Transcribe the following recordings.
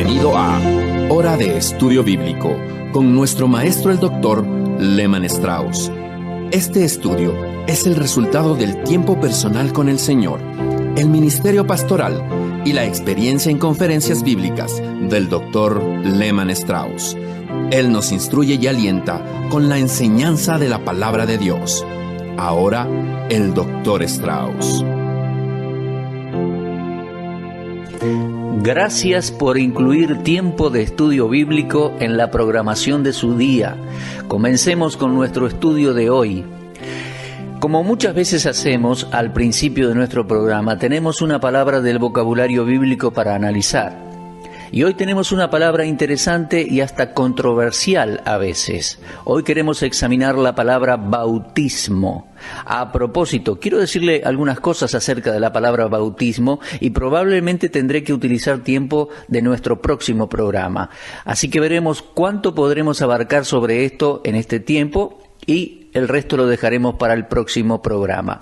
Bienvenido a Hora de Estudio Bíblico con nuestro maestro el Dr. Lehman Strauss. Este estudio es el resultado del tiempo personal con el Señor, el ministerio pastoral y la experiencia en conferencias bíblicas del Dr. Lehman Strauss. Él nos instruye y alienta con la enseñanza de la palabra de Dios. Ahora, el Dr. Strauss. Gracias por incluir tiempo de estudio bíblico en la programación de su día. Comencemos con nuestro estudio de hoy. Como muchas veces hacemos al principio de nuestro programa, tenemos una palabra del vocabulario bíblico para analizar. Y hoy tenemos una palabra interesante y hasta controversial a veces. Hoy queremos examinar la palabra bautismo. A propósito, quiero decirle algunas cosas acerca de la palabra bautismo y probablemente tendré que utilizar tiempo de nuestro próximo programa. Así que veremos cuánto podremos abarcar sobre esto en este tiempo y el resto lo dejaremos para el próximo programa.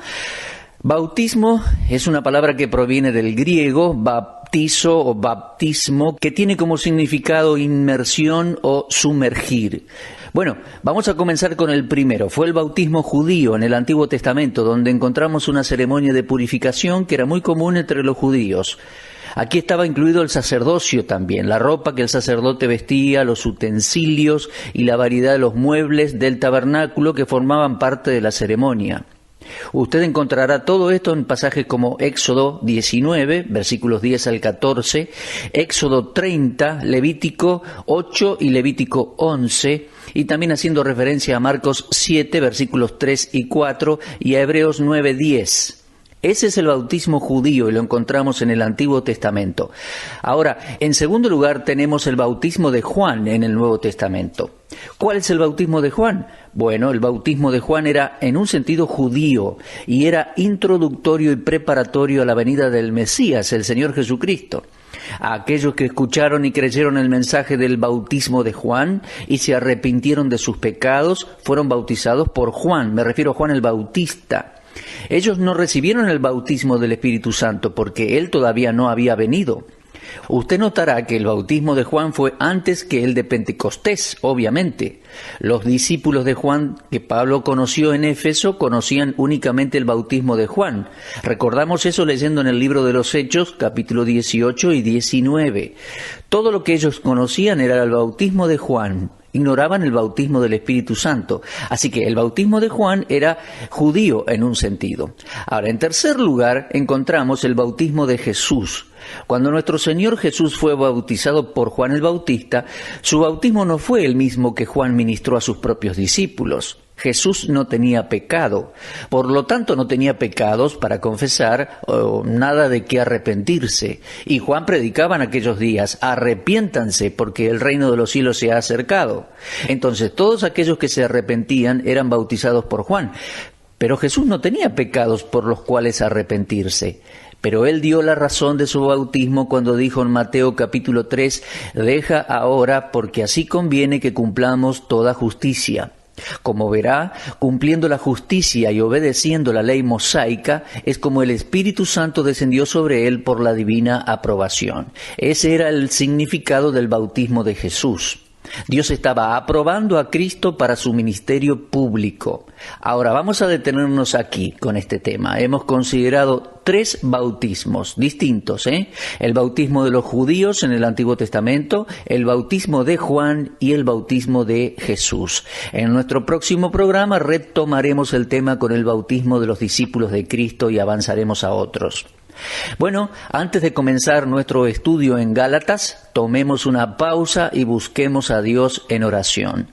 Bautismo es una palabra que proviene del griego baptizo o baptismo, que tiene como significado inmersión o sumergir. Bueno, vamos a comenzar con el primero. Fue el bautismo judío en el Antiguo Testamento, donde encontramos una ceremonia de purificación que era muy común entre los judíos. Aquí estaba incluido el sacerdocio también, la ropa que el sacerdote vestía, los utensilios y la variedad de los muebles del tabernáculo que formaban parte de la ceremonia. Usted encontrará todo esto en pasajes como Éxodo 19, versículos 10 al 14, Éxodo 30, Levítico 8 y Levítico 11, y también haciendo referencia a Marcos 7, versículos 3 y 4, y a Hebreos 9, 10. Ese es el bautismo judío y lo encontramos en el Antiguo Testamento. Ahora, en segundo lugar, tenemos el bautismo de Juan en el Nuevo Testamento. ¿Cuál es el bautismo de Juan? Bueno, el bautismo de Juan era en un sentido judío y era introductorio y preparatorio a la venida del Mesías, el Señor Jesucristo. A aquellos que escucharon y creyeron el mensaje del bautismo de Juan y se arrepintieron de sus pecados, fueron bautizados por Juan. Me refiero a Juan el Bautista. Ellos no recibieron el bautismo del Espíritu Santo porque Él todavía no había venido. Usted notará que el bautismo de Juan fue antes que el de Pentecostés, obviamente. Los discípulos de Juan que Pablo conoció en Éfeso conocían únicamente el bautismo de Juan. Recordamos eso leyendo en el libro de los Hechos, capítulo 18 y 19. Todo lo que ellos conocían era el bautismo de Juan. Ignoraban el bautismo del Espíritu Santo. Así que el bautismo de Juan era judío en un sentido. Ahora, en tercer lugar, encontramos el bautismo de Jesús. Cuando nuestro Señor Jesús fue bautizado por Juan el Bautista, su bautismo no fue el mismo que Juan ministró a sus propios discípulos. Jesús no tenía pecado, por lo tanto no tenía pecados para confesar o nada de qué arrepentirse. Y Juan predicaba en aquellos días, arrepiéntanse porque el reino de los cielos se ha acercado. Entonces todos aquellos que se arrepentían eran bautizados por Juan. Pero Jesús no tenía pecados por los cuales arrepentirse. Pero Él dio la razón de su bautismo cuando dijo en Mateo capítulo 3, «Deja ahora, porque así conviene que cumplamos toda justicia». Como verá, cumpliendo la justicia y obedeciendo la ley mosaica, es como el Espíritu Santo descendió sobre él por la divina aprobación. Ese era el significado del bautismo de Jesús. Dios estaba aprobando a Cristo para su ministerio público. Ahora vamos a detenernos aquí con este tema. Hemos considerado 3 bautismos distintos, El bautismo de los judíos en el Antiguo Testamento, el bautismo de Juan y el bautismo de Jesús. En nuestro próximo programa retomaremos el tema con el bautismo de los discípulos de Cristo y avanzaremos a otros. Bueno, antes de comenzar nuestro estudio en Gálatas, tomemos una pausa y busquemos a Dios en oración.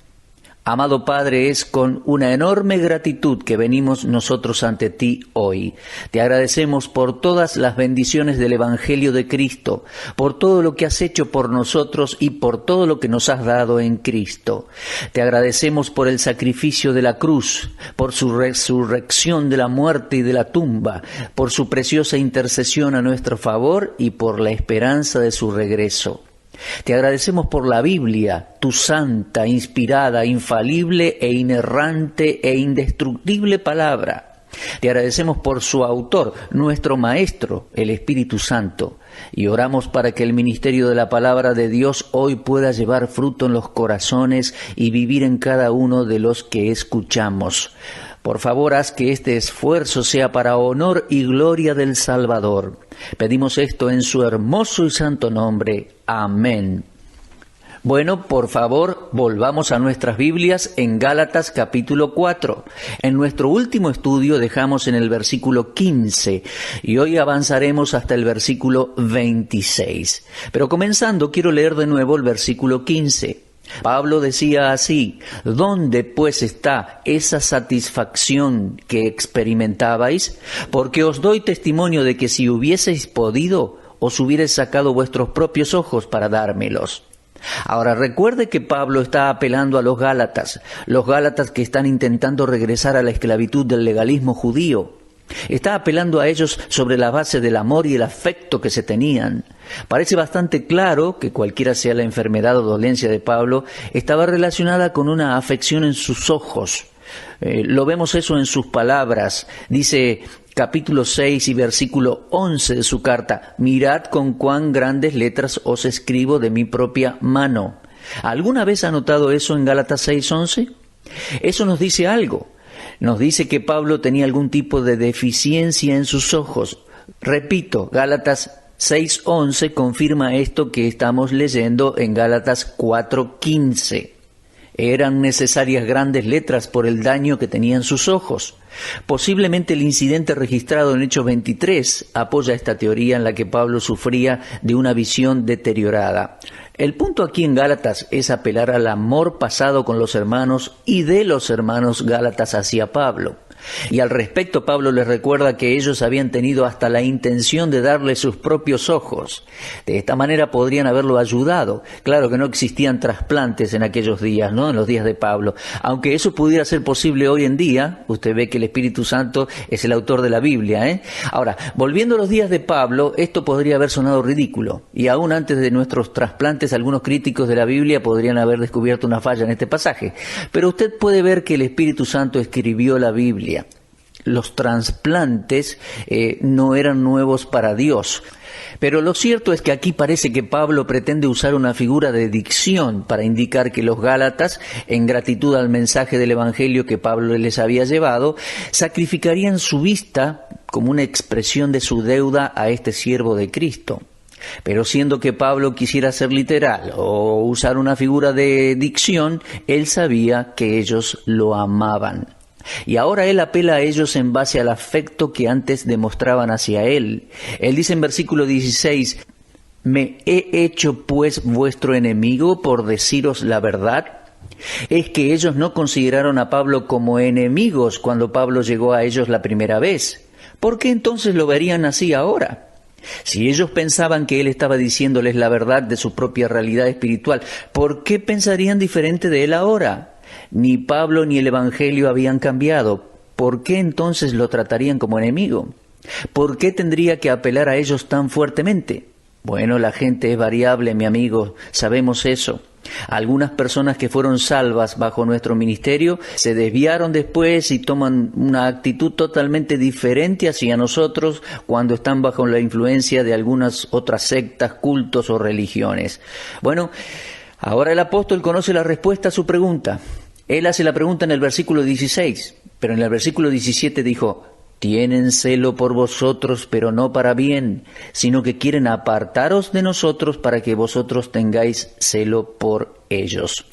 Amado Padre, es con una enorme gratitud que venimos nosotros ante ti hoy. Te agradecemos por todas las bendiciones del Evangelio de Cristo, por todo lo que has hecho por nosotros y por todo lo que nos has dado en Cristo. Te agradecemos por el sacrificio de la cruz, por su resurrección de la muerte y de la tumba, por su preciosa intercesión a nuestro favor y por la esperanza de su regreso. Te agradecemos por la Biblia, tu santa, inspirada, infalible e inerrante e indestructible palabra. Te agradecemos por su autor, nuestro Maestro, el Espíritu Santo, y oramos para que el ministerio de la palabra de Dios hoy pueda llevar fruto en los corazones y vivir en cada uno de los que escuchamos. Por favor, haz que este esfuerzo sea para honor y gloria del Salvador. Pedimos esto en su hermoso y santo nombre. Amén. Bueno, por favor, volvamos a nuestras Biblias en Gálatas capítulo 4. En nuestro último estudio dejamos en el versículo 15 y hoy avanzaremos hasta el versículo 26. Pero comenzando, quiero leer de nuevo el versículo 15. Pablo decía así: ¿dónde pues está esa satisfacción que experimentabais? Porque os doy testimonio de que si hubieseis podido, os hubierais sacado vuestros propios ojos para dármelos. Ahora recuerde que Pablo está apelando a los Gálatas que están intentando regresar a la esclavitud del legalismo judío. Está apelando a ellos sobre la base del amor y el afecto que se tenían. Parece bastante claro que cualquiera sea la enfermedad o dolencia de Pablo, estaba relacionada con una afección en sus ojos. Lo vemos eso en sus palabras. Dice capítulo 6 y versículo 11 de su carta: mirad con cuán grandes letras os escribo de mi propia mano. ¿Alguna vez ha notado eso en Gálatas 6:11? Eso nos dice algo. Nos dice que Pablo tenía algún tipo de deficiencia en sus ojos. Repito, Gálatas 6:11 confirma esto que estamos leyendo en Gálatas 4:15. Eran necesarias grandes letras por el daño que tenían sus ojos. Posiblemente el incidente registrado en Hechos 23 apoya esta teoría en la que Pablo sufría de una visión deteriorada. El punto aquí en Gálatas es apelar al amor pasado con los hermanos y de los hermanos Gálatas hacia Pablo. Y al respecto, Pablo les recuerda que ellos habían tenido hasta la intención de darle sus propios ojos. De esta manera podrían haberlo ayudado. Claro que no existían trasplantes en aquellos días, ¿no? En los días de Pablo. Aunque eso pudiera ser posible hoy en día, usted ve que el Espíritu Santo es el autor de la Biblia, ¿eh? Ahora, volviendo a los días de Pablo, esto podría haber sonado ridículo. Y aún antes de nuestros trasplantes, algunos críticos de la Biblia podrían haber descubierto una falla en este pasaje. Pero usted puede ver que el Espíritu Santo escribió la Biblia. Los trasplantes no eran nuevos para Dios. Pero lo cierto es que aquí parece que Pablo pretende usar una figura de dicción para indicar que los Gálatas, en gratitud al mensaje del Evangelio que Pablo les había llevado, sacrificarían su vista como una expresión de su deuda a este siervo de Cristo. Pero siendo que Pablo quisiera ser literal o usar una figura de dicción, él sabía que ellos lo amaban. Y ahora él apela a ellos en base al afecto que antes demostraban hacia él. Él dice en versículo 16: ¿me he hecho pues vuestro enemigo por deciros la verdad? Es que ellos no consideraron a Pablo como enemigos cuando Pablo llegó a ellos la primera vez. ¿Por qué entonces lo verían así ahora? Si ellos pensaban que él estaba diciéndoles la verdad de su propia realidad espiritual, ¿por qué pensarían diferente de él ahora? Ni Pablo ni el Evangelio habían cambiado. ¿Por qué entonces lo tratarían como enemigo? ¿Por qué tendría que apelar a ellos tan fuertemente? Bueno, la gente es variable, mi amigo, sabemos eso. Algunas personas que fueron salvas bajo nuestro ministerio se desviaron después y toman una actitud totalmente diferente hacia nosotros cuando están bajo la influencia de algunas otras sectas, cultos o religiones. Bueno, ahora el apóstol conoce la respuesta a su pregunta. Él hace la pregunta en el versículo 16, pero en el versículo 17 dijo: tienen celo por vosotros, pero no para bien, sino que quieren apartaros de nosotros para que vosotros tengáis celo por ellos.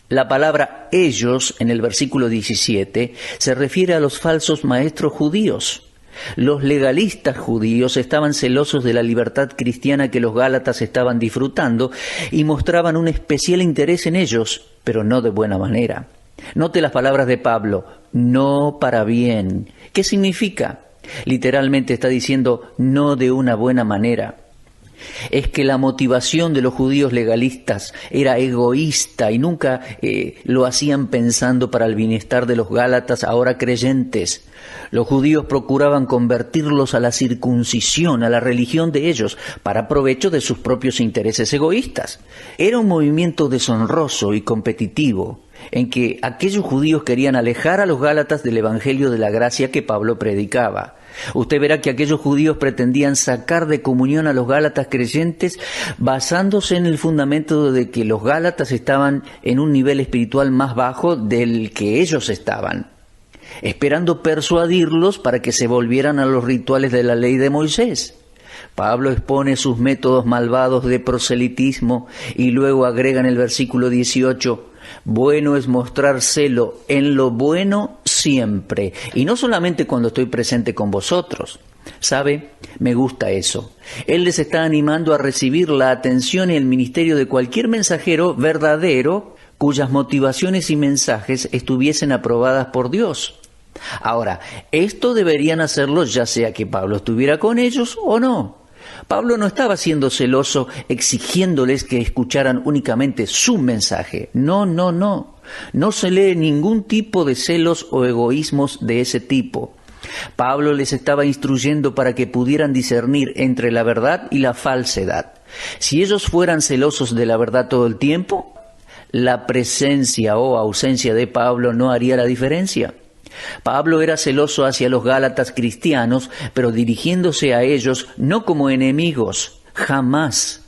La palabra ellos en el versículo 17 se refiere a los falsos maestros judíos. Los legalistas judíos estaban celosos de la libertad cristiana que los gálatas estaban disfrutando y mostraban un especial interés en ellos, pero no de buena manera. Note las palabras de Pablo: no para bien. ¿Qué significa? Literalmente está diciendo no de una buena manera. Es que la motivación de los judíos legalistas era egoísta y nunca lo hacían pensando para el bienestar de los gálatas ahora creyentes. Los judíos procuraban convertirlos a la circuncisión, a la religión de ellos, para provecho de sus propios intereses egoístas. Era un movimiento deshonroso y competitivo. en que aquellos judíos querían alejar a los gálatas del evangelio de la gracia que Pablo predicaba. Usted verá que aquellos judíos pretendían sacar de comunión a los gálatas creyentes basándose en el fundamento de que los gálatas estaban en un nivel espiritual más bajo del que ellos estaban, esperando persuadirlos para que se volvieran a los rituales de la ley de Moisés. Pablo expone sus métodos malvados de proselitismo y luego agrega en el versículo 18: bueno es mostrar celo en lo bueno siempre, y no solamente cuando estoy presente con vosotros. ¿Sabe? Me gusta eso. Él les está animando a recibir la atención y el ministerio de cualquier mensajero verdadero cuyas motivaciones y mensajes estuviesen aprobadas por Dios. Ahora, esto deberían hacerlo ya sea que Pablo estuviera con ellos o no. Pablo no estaba siendo celoso exigiéndoles que escucharan únicamente su mensaje. No. No se lee ningún tipo de celos o egoísmos de ese tipo. Pablo les estaba instruyendo para que pudieran discernir entre la verdad y la falsedad. Si ellos fueran celosos de la verdad todo el tiempo, la presencia o ausencia de Pablo no haría la diferencia. Pablo era celoso hacia los gálatas cristianos, pero dirigiéndose a ellos no como enemigos, jamás.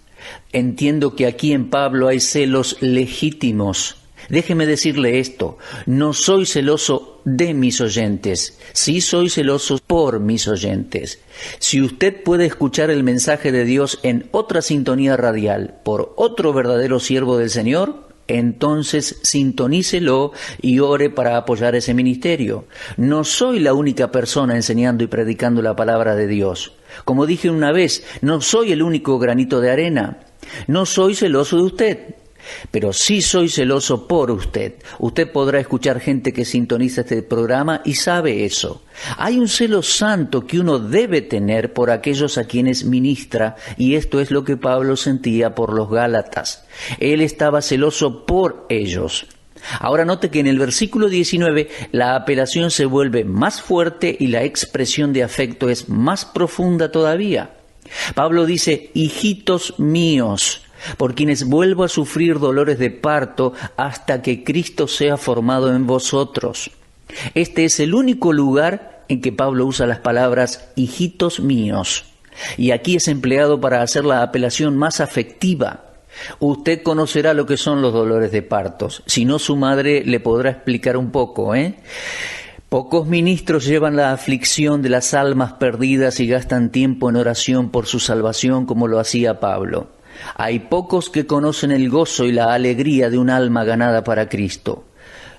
Entiendo que aquí en Pablo hay celos legítimos. Déjeme decirle esto: no soy celoso de mis oyentes, sí soy celoso por mis oyentes. Si usted puede escuchar el mensaje de Dios en otra sintonía radial por otro verdadero siervo del Señor, entonces sintonícelo y ore para apoyar ese ministerio. No soy la única persona enseñando y predicando la palabra de Dios. Como dije una vez, no soy el único granito de arena. No soy celoso de usted, pero sí soy celoso por usted. Usted podrá escuchar gente que sintoniza este programa y sabe eso. Hay un celo santo que uno debe tener por aquellos a quienes ministra, y esto es lo que Pablo sentía por los gálatas. Él estaba celoso por ellos. Ahora note que en el versículo 19 la apelación se vuelve más fuerte y la expresión de afecto es más profunda todavía. Pablo dice: hijitos míos, por quienes vuelvo a sufrir dolores de parto hasta que Cristo sea formado en vosotros. Este es el único lugar en que Pablo usa las palabras hijitos míos, y aquí es empleado para hacer la apelación más afectiva. Usted conocerá lo que son los dolores de partos, si no su madre le podrá explicar un poco, Pocos ministros llevan la aflicción de las almas perdidas y gastan tiempo en oración por su salvación como lo hacía Pablo. Hay pocos que conocen el gozo y la alegría de un alma ganada para Cristo.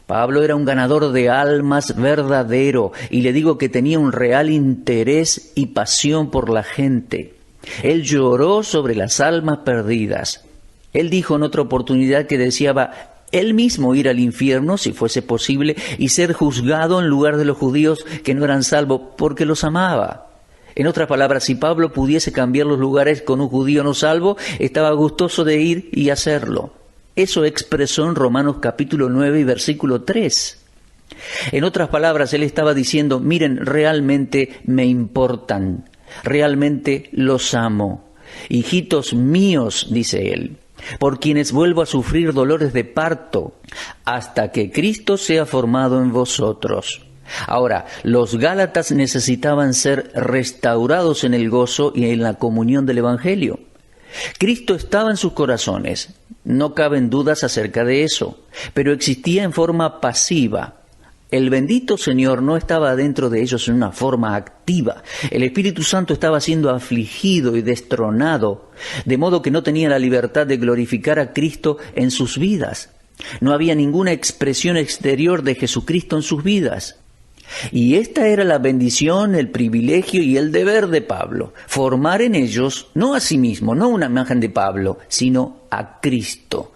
Pablo era un ganador de almas verdadero, y le digo que tenía un real interés y pasión por la gente. Él lloró sobre las almas perdidas. Él dijo en otra oportunidad que deseaba él mismo ir al infierno, si fuese posible, y ser juzgado en lugar de los judíos que no eran salvos, porque los amaba. En otras palabras, si Pablo pudiese cambiar los lugares con un judío no salvo, estaba gustoso de ir y hacerlo. Eso expresó en Romanos capítulo 9 y versículo 3. En otras palabras, él estaba diciendo: miren, realmente me importan, realmente los amo. Hijitos míos, dice él, por quienes vuelvo a sufrir dolores de parto, hasta que Cristo sea formado en vosotros. Ahora, los gálatas necesitaban ser restaurados en el gozo y en la comunión del Evangelio. Cristo estaba en sus corazones, no caben dudas acerca de eso, pero existía en forma pasiva. El bendito Señor no estaba dentro de ellos en una forma activa. El Espíritu Santo estaba siendo afligido y destronado, de modo que no tenía la libertad de glorificar a Cristo en sus vidas. No había ninguna expresión exterior de Jesucristo en sus vidas. Y esta era la bendición, el privilegio y el deber de Pablo: formar en ellos, no a sí mismo, no una imagen de Pablo, sino a Cristo.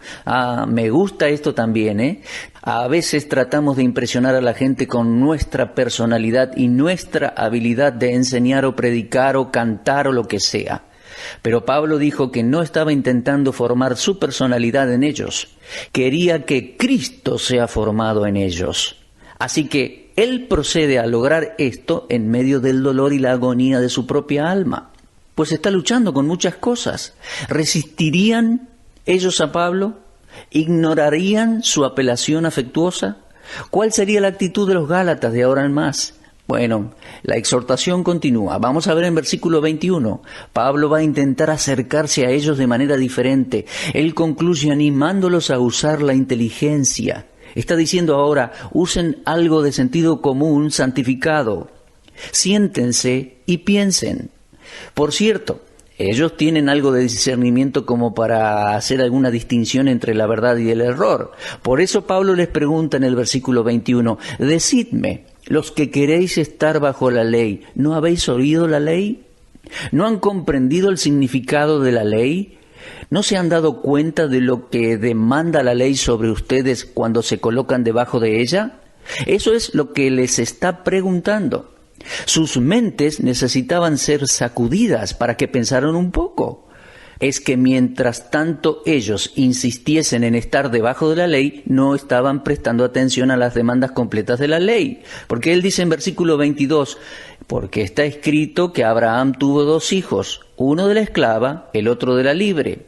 Me gusta esto también, A veces tratamos de impresionar a la gente con nuestra personalidad y nuestra habilidad de enseñar o predicar o cantar o lo que sea. Pero Pablo dijo que no estaba intentando formar su personalidad en ellos. Quería que Cristo sea formado en ellos. Así que él procede a lograr esto en medio del dolor y la agonía de su propia alma, pues está luchando con muchas cosas. ¿Resistirían ellos a Pablo? ¿Ignorarían su apelación afectuosa? ¿Cuál sería la actitud de los Gálatas de ahora en más? Bueno, la exhortación continúa. Vamos a ver en versículo 21. Pablo va a intentar acercarse a ellos de manera diferente. Él concluye animándolos a usar la inteligencia. Está diciendo ahora, usen algo de sentido común santificado. Siéntense y piensen. Por cierto, ellos tienen algo de discernimiento como para hacer alguna distinción entre la verdad y el error. Por eso Pablo les pregunta en el versículo 21, decidme, los que queréis estar bajo la ley, ¿no habéis oído la ley? ¿No han comprendido el significado de la ley? ¿No se han dado cuenta de lo que demanda la ley sobre ustedes cuando se colocan debajo de ella? Eso es lo que les está preguntando. Sus mentes necesitaban ser sacudidas para que pensaran un poco. Es que mientras tanto ellos insistiesen en estar debajo de la ley, no estaban prestando atención a las demandas completas de la ley. Porque él dice en versículo 22, porque está escrito que Abraham tuvo 2 hijos, uno de la esclava, el otro de la libre.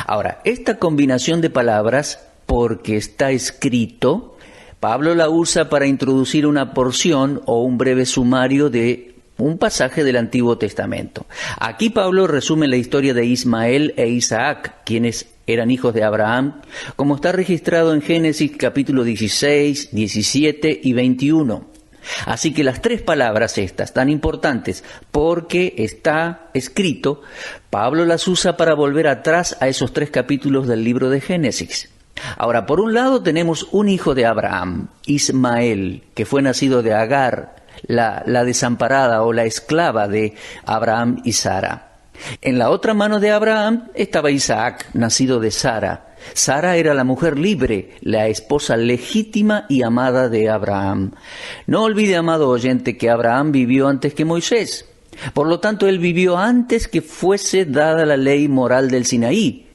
Ahora, esta combinación de palabras, porque está escrito, Pablo la usa para introducir una porción o un breve sumario de un pasaje del Antiguo Testamento. Aquí Pablo resume la historia de Ismael e Isaac, quienes eran hijos de Abraham, como está registrado en Génesis capítulo 16, 17 y 21. Así que las 3 palabras estas, tan importantes, porque está escrito, Pablo las usa para volver atrás a esos 3 capítulos del libro de Génesis. Ahora, por un lado tenemos un hijo de Abraham, Ismael, que fue nacido de Agar, la desamparada o la esclava de Abraham y Sara. En la otra mano de Abraham estaba Isaac, nacido de Sara. Sara era la mujer libre, la esposa legítima y amada de Abraham. No olvide, amado oyente, que Abraham vivió antes que Moisés. Por lo tanto, él vivió antes que fuese dada la ley moral del Sinaí.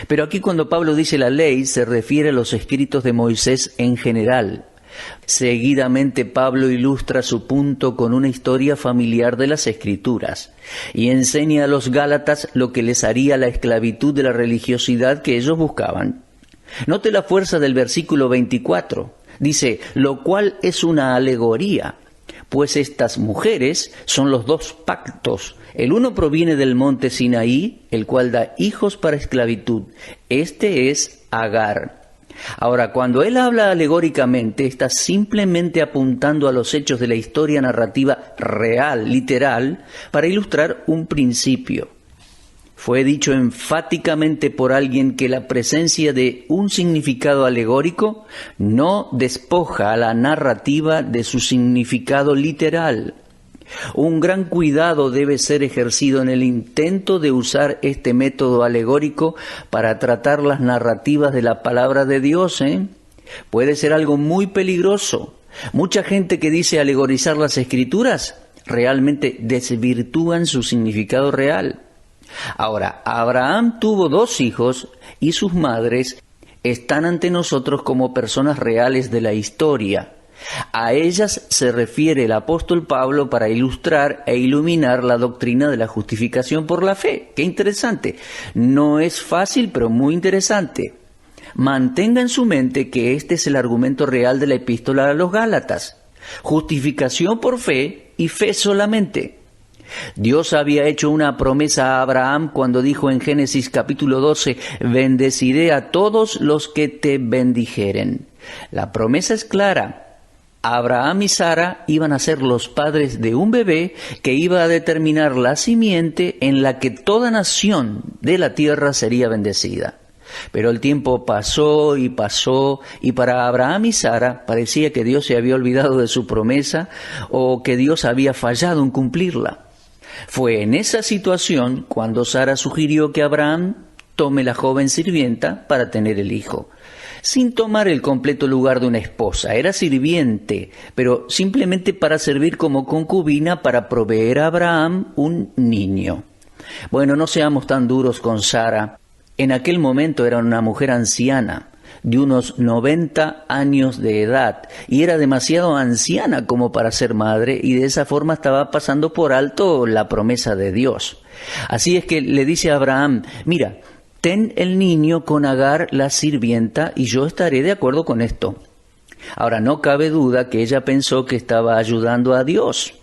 Pero aquí cuando Pablo dice la ley, se refiere a los escritos de Moisés en general. Seguidamente Pablo ilustra su punto con una historia familiar de las Escrituras y enseña a los Gálatas lo que les haría la esclavitud de la religiosidad que ellos buscaban. Note la fuerza del versículo 24. Dice, lo cual es una alegoría, pues estas mujeres son los 2 pactos. El uno proviene del monte Sinaí, el cual da hijos para esclavitud. Este es Agar. Ahora, cuando él habla alegóricamente, está simplemente apuntando a los hechos de la historia narrativa real, literal, para ilustrar un principio. Fue dicho enfáticamente por alguien que la presencia de un significado alegórico no despoja a la narrativa de su significado literal. Un gran cuidado debe ser ejercido en el intento de usar este método alegórico para tratar las narrativas de la palabra de Dios. Puede ser algo muy peligroso. Mucha gente que dice alegorizar las Escrituras realmente desvirtúan su significado real. Ahora, Abraham tuvo 2 hijos y sus madres están ante nosotros como personas reales de la historia. A ellas se refiere el apóstol Pablo para ilustrar e iluminar la doctrina de la justificación por la fe. ¡Qué interesante! No es fácil, pero muy interesante. Mantenga en su mente que este es el argumento real de la epístola a los Gálatas. Justificación por fe y fe solamente. Dios había hecho una promesa a Abraham cuando dijo en Génesis capítulo 12, bendeciré a todos los que te bendijeren. La promesa es clara. Abraham y Sara iban a ser los padres de un bebé que iba a determinar la simiente en la que toda nación de la tierra sería bendecida. Pero el tiempo pasó y para Abraham y Sara parecía que Dios se había olvidado de su promesa o que Dios había fallado en cumplirla. Fue en esa situación cuando Sara sugirió que Abraham tome la joven sirvienta para tener el hijo. Sin tomar el completo lugar de una esposa, era sirviente, pero simplemente para servir como concubina para proveer a Abraham un niño. Bueno, no seamos tan duros con Sara. En aquel momento era una mujer anciana, de unos 90 años de edad, y era demasiado anciana como para ser madre, y de esa forma estaba pasando por alto la promesa de Dios. Así es que le dice a Abraham, mira, ten el niño con Agar la sirvienta y yo estaré de acuerdo con esto. Ahora, no cabe duda que ella pensó que estaba ayudando a Dios,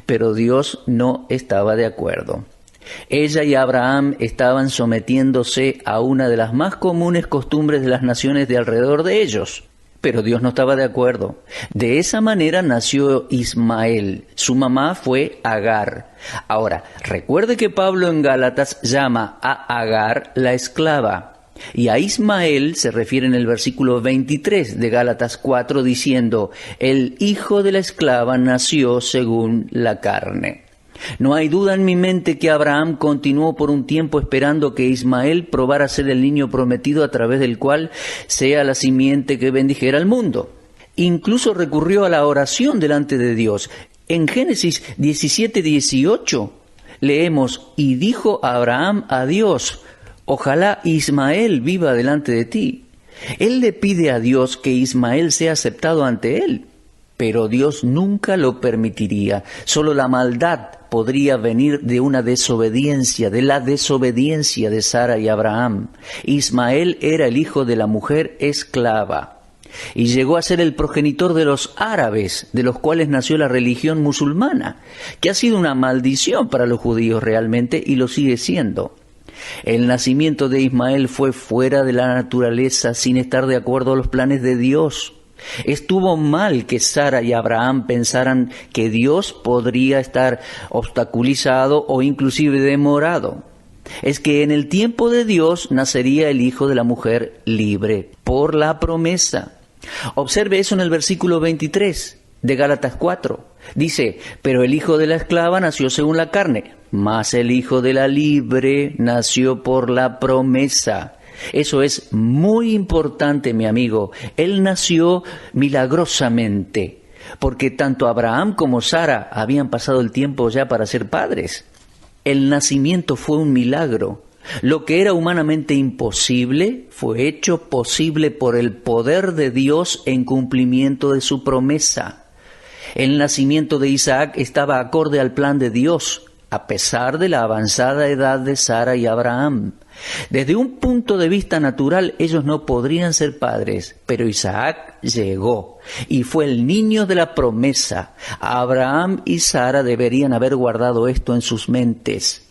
pero Dios no estaba de acuerdo. Ella y Abraham estaban sometiéndose a una de las más comunes costumbres de las naciones de alrededor de ellos, pero Dios no estaba de acuerdo. De esa manera nació Ismael. Su mamá fue Agar. Ahora, recuerde que Pablo en Gálatas llama a Agar la esclava. Y a Ismael se refiere en el versículo 23 de Gálatas 4 diciendo, el hijo de la esclava nació según la carne. No hay duda en mi mente que Abraham continuó por un tiempo esperando que Ismael probara ser el niño prometido a través del cual sea la simiente que bendijera al mundo. Incluso recurrió a la oración delante de Dios. En Génesis 17:18 leemos, y dijo Abraham a Dios, ojalá Ismael viva delante de ti. Él le pide a Dios que Ismael sea aceptado ante él, pero Dios nunca lo permitiría. Solo la maldad podría venir de una desobediencia, de la desobediencia de Sara y Abraham. Ismael era el hijo de la mujer esclava y llegó a ser el progenitor de los árabes, de los cuales nació la religión musulmana, que ha sido una maldición para los judíos realmente y lo sigue siendo. El nacimiento de Ismael fue fuera de la naturaleza, sin estar de acuerdo a los planes de Dios. Estuvo mal que Sara y Abraham pensaran que Dios podría estar obstaculizado o inclusive demorado. Es que en el tiempo de Dios nacería el hijo de la mujer libre por la promesa. Observe eso en el versículo 23 de Gálatas 4. Dice, pero el hijo de la esclava nació según la carne, mas el hijo de la libre nació por la promesa. Eso es muy importante, mi amigo. Él nació milagrosamente, porque tanto Abraham como Sara habían pasado el tiempo ya para ser padres. El nacimiento fue un milagro. Lo que era humanamente imposible fue hecho posible por el poder de Dios en cumplimiento de su promesa. El nacimiento de Isaac estaba acorde al plan de Dios, a pesar de la avanzada edad de Sara y Abraham. Desde un punto de vista natural, ellos no podrían ser padres, pero Isaac llegó y fue el niño de la promesa. Abraham y Sara deberían haber guardado esto en sus mentes.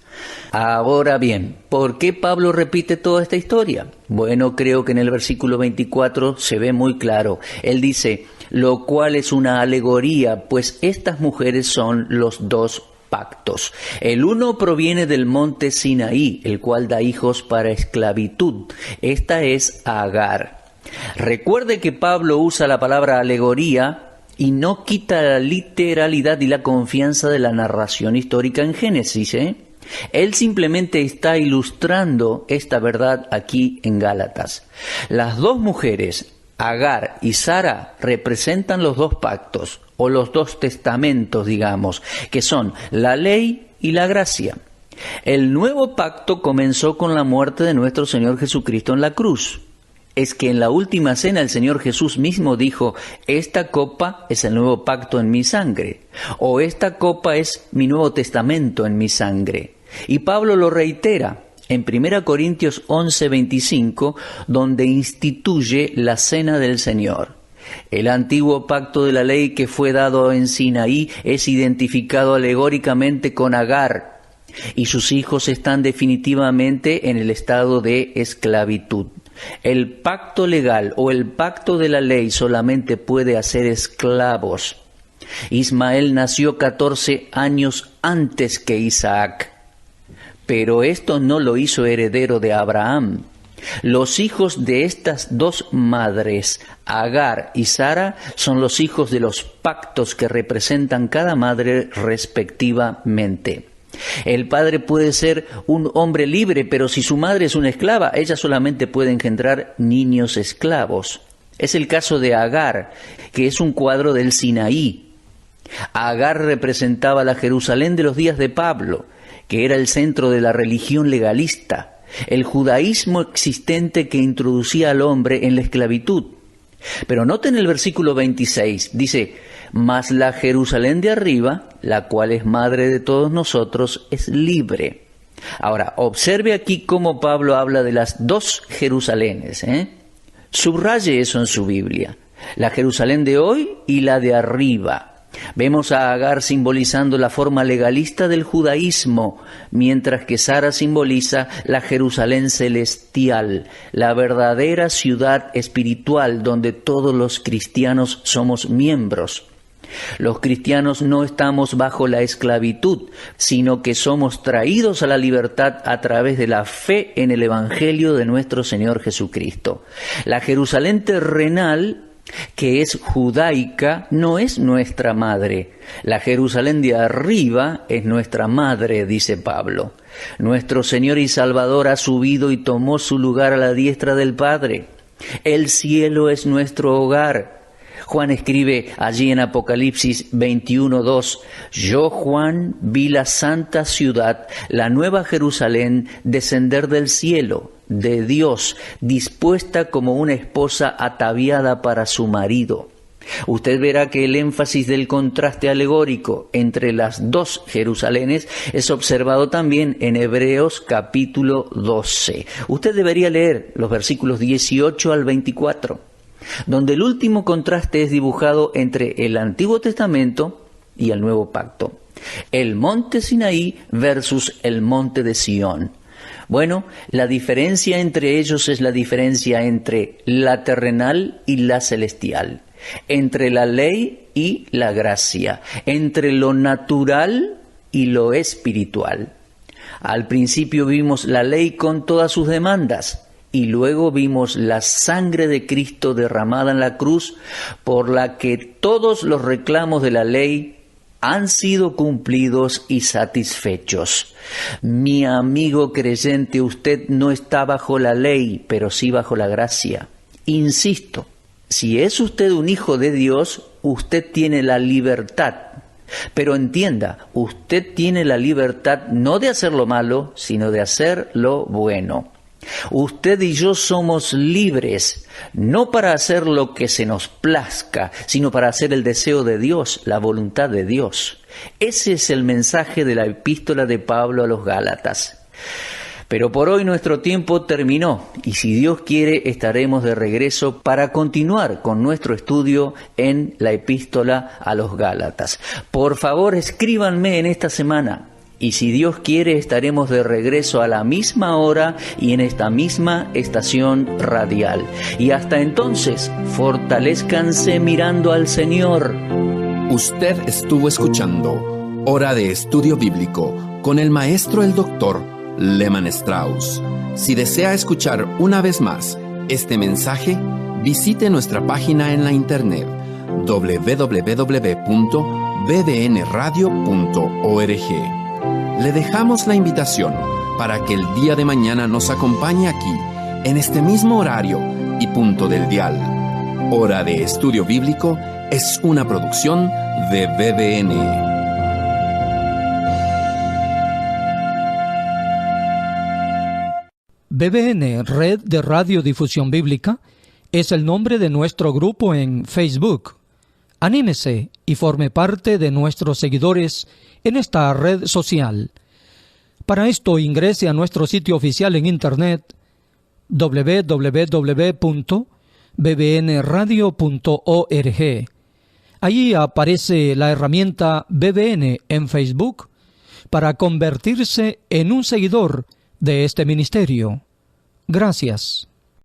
Ahora bien, ¿por qué Pablo repite toda esta historia? Bueno, creo que en el versículo 24 se ve muy claro. Él dice, lo cual es una alegoría, pues estas mujeres son los dos pactos. El uno proviene del monte Sinaí, el cual da hijos para esclavitud. Esta es Agar. Recuerde que Pablo usa la palabra alegoría y no quita la literalidad y la confianza de la narración histórica en Génesis, Él simplemente está ilustrando esta verdad aquí en Gálatas. Las dos mujeres, Agar y Sara, representan los dos pactos, o los dos testamentos, digamos, que son la ley y la gracia. El nuevo pacto comenzó con la muerte de nuestro Señor Jesucristo en la cruz. Es que en la última cena el Señor Jesús mismo dijo, esta copa es el nuevo pacto en mi sangre, o esta copa es mi nuevo testamento en mi sangre. Y Pablo lo reitera en 1 Corintios 11:25, donde instituye la cena del Señor. El antiguo pacto de la ley que fue dado en Sinaí es identificado alegóricamente con Agar, y sus hijos están definitivamente en el estado de esclavitud. El pacto legal o el pacto de la ley solamente puede hacer esclavos. Ismael nació 14 años antes que Isaac, pero esto no lo hizo heredero de Abraham. Los hijos de estas dos madres, Agar y Sara, son los hijos de los pactos que representan cada madre respectivamente. El padre puede ser un hombre libre, pero si su madre es una esclava, ella solamente puede engendrar niños esclavos. Es el caso de Agar, que es un cuadro del Sinaí. Agar representaba la Jerusalén de los días de Pablo, que era el centro de la religión legalista, el judaísmo existente que introducía al hombre en la esclavitud. Pero noten el versículo 26, dice, mas la Jerusalén de arriba, la cual es madre de todos nosotros, es libre. Ahora, observe aquí cómo Pablo habla de las dos Jerusalenes, Subraye eso en su Biblia. La Jerusalén de hoy y la de arriba. Vemos a Agar simbolizando la forma legalista del judaísmo, mientras que Sara simboliza la Jerusalén celestial, la verdadera ciudad espiritual donde todos los cristianos somos miembros. Los cristianos no estamos bajo la esclavitud, sino que somos traídos a la libertad a través de la fe en el Evangelio de nuestro Señor Jesucristo. La Jerusalén terrenal, que es judaica, no es nuestra madre. La Jerusalén de arriba es nuestra madre, dice Pablo. Nuestro Señor y Salvador ha subido y tomó su lugar a la diestra del Padre. El cielo es nuestro hogar. Juan escribe allí en Apocalipsis 21:2, yo, Juan, vi la santa ciudad, la nueva Jerusalén, descender del cielo, de Dios, dispuesta como una esposa ataviada para su marido. Usted verá que el énfasis del contraste alegórico entre las dos Jerusalenes es observado también en Hebreos capítulo 12. Usted debería leer los versículos 18 al 24. Donde el último contraste es dibujado entre el Antiguo Testamento y el Nuevo Pacto. El monte Sinaí versus el monte de Sión. Bueno, la diferencia entre ellos es la diferencia entre la terrenal y la celestial, entre la ley y la gracia, entre lo natural y lo espiritual. Al principio vimos la ley con todas sus demandas, y luego vimos la sangre de Cristo derramada en la cruz, por la que todos los reclamos de la ley han sido cumplidos y satisfechos. Mi amigo creyente, usted no está bajo la ley, pero sí bajo la gracia. Insisto, si es usted un hijo de Dios, usted tiene la libertad. Pero entienda, usted tiene la libertad no de hacer lo malo, sino de hacer lo bueno. Usted y yo somos libres, no para hacer lo que se nos plazca, sino para hacer el deseo de Dios, la voluntad de Dios. Ese es el mensaje de la epístola de Pablo a los Gálatas. Pero por hoy nuestro tiempo terminó y si Dios quiere estaremos de regreso para continuar con nuestro estudio en la epístola a los Gálatas. Por favor, escríbanme en esta semana. Y si Dios quiere, estaremos de regreso a la misma hora y en esta misma estación radial. Y hasta entonces, fortalézcanse mirando al Señor. Usted estuvo escuchando Hora de Estudio Bíblico con el maestro el doctor Lehman Strauss. Si desea escuchar una vez más este mensaje, visite nuestra página en la internet www.bbnradio.org. Le dejamos la invitación para que el día de mañana nos acompañe aquí, en este mismo horario y punto del dial. Hora de Estudio Bíblico es una producción de BBN. BBN, Red de Radiodifusión Bíblica, es el nombre de nuestro grupo en Facebook. Anímese y forme parte de nuestros seguidores en esta red social. Para esto ingrese a nuestro sitio oficial en internet www.bbnradio.org. Allí aparece la herramienta BBN en Facebook para convertirse en un seguidor de este ministerio. Gracias.